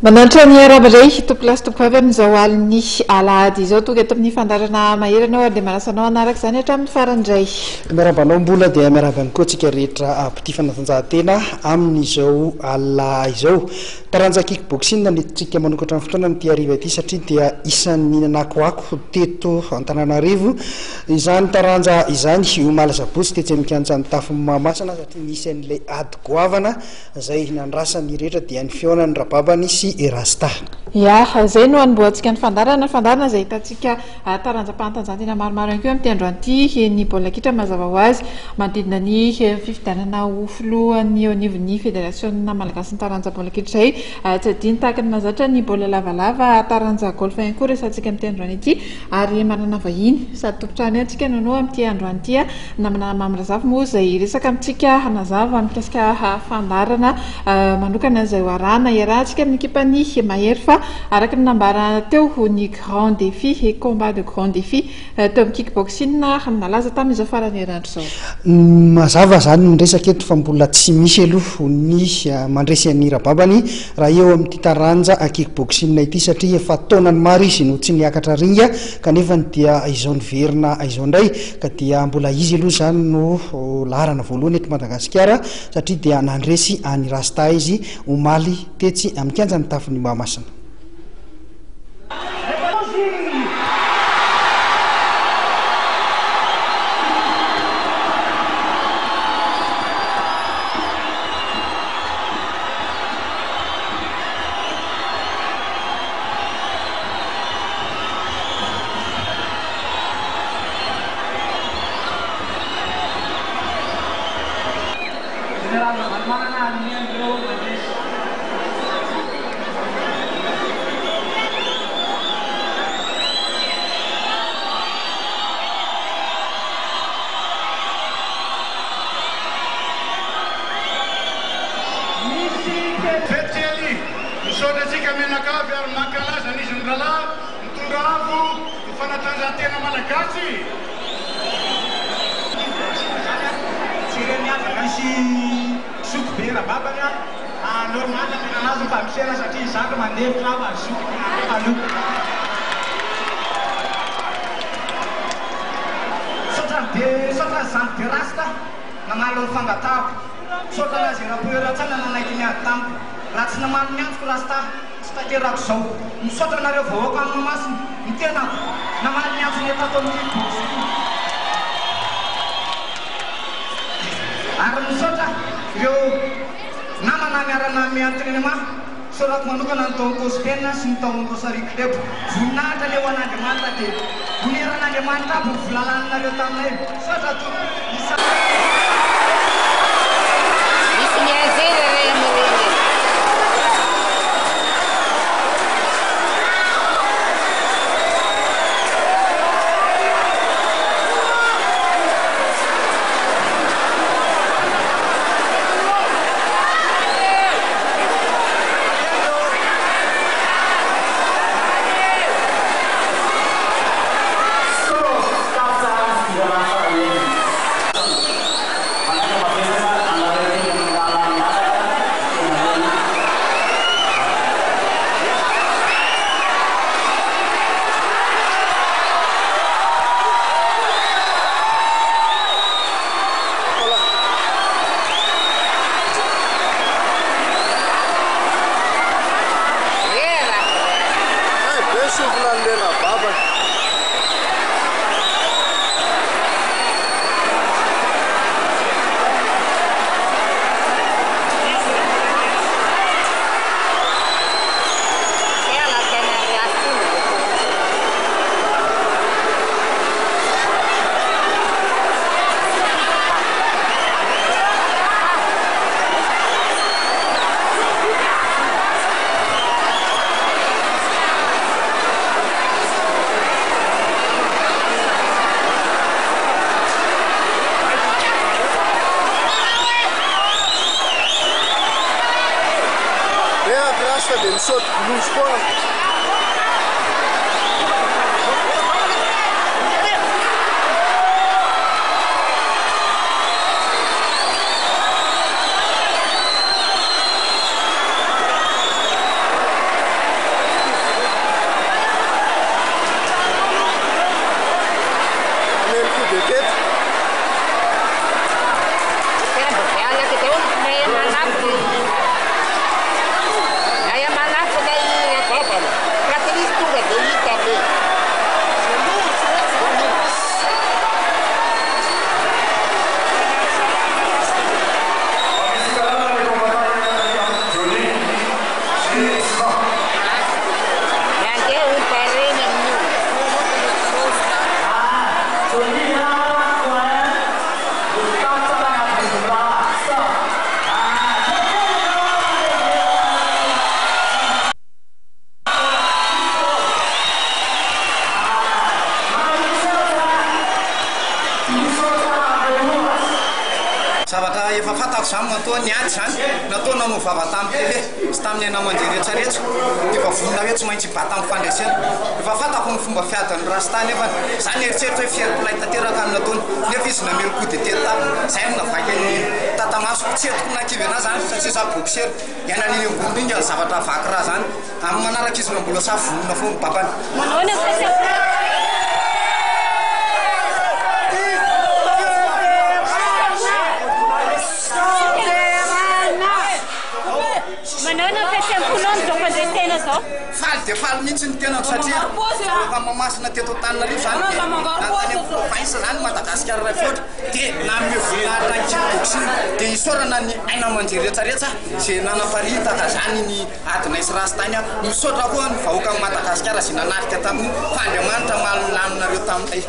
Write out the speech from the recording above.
Manantra ny Rababany tokolasy tokoa amin'izao aliny alahady izao tonga eto amin'ny fandarana maheranao dia manasanao anaraka izany hatramin'ny farandray. Miarabanao mbola dia miarabany koa tsika rehetra apity fanatanjahantena amin'izao alina izao. Taranja kickboxing nentsika manokatra amin'ny fotoana ny hariva ity satria dia isan'ny nanakoako teto Antananarivo izany taranja izany omaly Sabotsy tetsy amikanja ny tafin'ny Mahamasina satria nisy an'ilay ady goavana izay nandrasany rehetra dia ny fihaonan'ny Rababany sy Rasta. Ya, izay no anboantsika ny fandarana izay hitantsika taranjam-panatanjahantena maromaro ihany koa amin'ny andro anty ny baolina kitra mazava ho azy manodidina ny fifidianana ho filohan'ny eo anivon'ny fédération malagasy ny taranja baolina kitra izay tsy adiny tahaka ny mazatra ny baolina lavalava taranja golf ihany koa resantsika amin'ny andro anty ary manana vahiny sady tompotrany antsika nanao amin'ny andro anty namana mamrazava moa izay resaka amintsika mazava mikasika fandarana manokana izay arahana iarahantsika amin'ny ekipany mahery fa araka ny nambara teo ny Grand Défi et combat de Grand Défi teo amin'ny kickboxing nalaza tamin'izao farany herinandro izao. Mazava zany ny resaka eto fa mbola tsy misy aloha ny mandresy an'ny Rababany raha eo amin'ny taranja kickboxing ity satria efa taonany maro izy no tsy niakatra ringa kanefa dia izao niverina izao indray ka dia mbola izy aloha zany no laharana voalohany eto Madagasikara satria dia nandresy any Rasta izy omaly tetsy amin'ny kianja ny tafin'ny Mahamasina. Rasta namalo fangatako sotana zay rapoera tsana nanaiky ny atampo raha tsy namalo miantoko Rasta tsy taterako zao misaotra nareo vahoaka amin'ny Mahamasina ny tenako namalo miantso ny atato amin'ny kickboxing ary misaotra ireo namana miarana miantenema sorako manokana ny taonko Spain sy ny taonko Sariko Lebo voninahitra ny eo an'Andriamanitra dia voneran'Andriamanitra aby ny volalanareo taminay sotra to zavatra efa fantako zany natao niady zany natao namovava tamin'ny télé sy tamin'ny aina aman-jery efa vonona hoe tsy maintsy bata amin'ny fandraisana efa fantako ny fomba fiadan'ny Rasta nefa zany eritseritra hoe fier play tanteraka amin'ny nataony nefa izy namelo coup de tête zay no navaky ny tatamaso tsetiko nakivy anazy zany satria za boxeur iana ny ambony inga zavatra vaky raha zany amin'ny manaraka izy mbola sa vonona foana babany faly dia faly mihitsy ny tenako satria rehefa mamasina teto Antananarivo zany natany province zany Madagasikara ray foatra dia namevonahitra ny kickboxing dia isorana ny aina aman-jery rehetrarehetra zay nanaparitaka zany ny adinay sy Rasta tany misaotra koa ny vahoaka Madagasikara zay nanatrika tamin'ny fandriamanitra malomlaminareo tamin'izay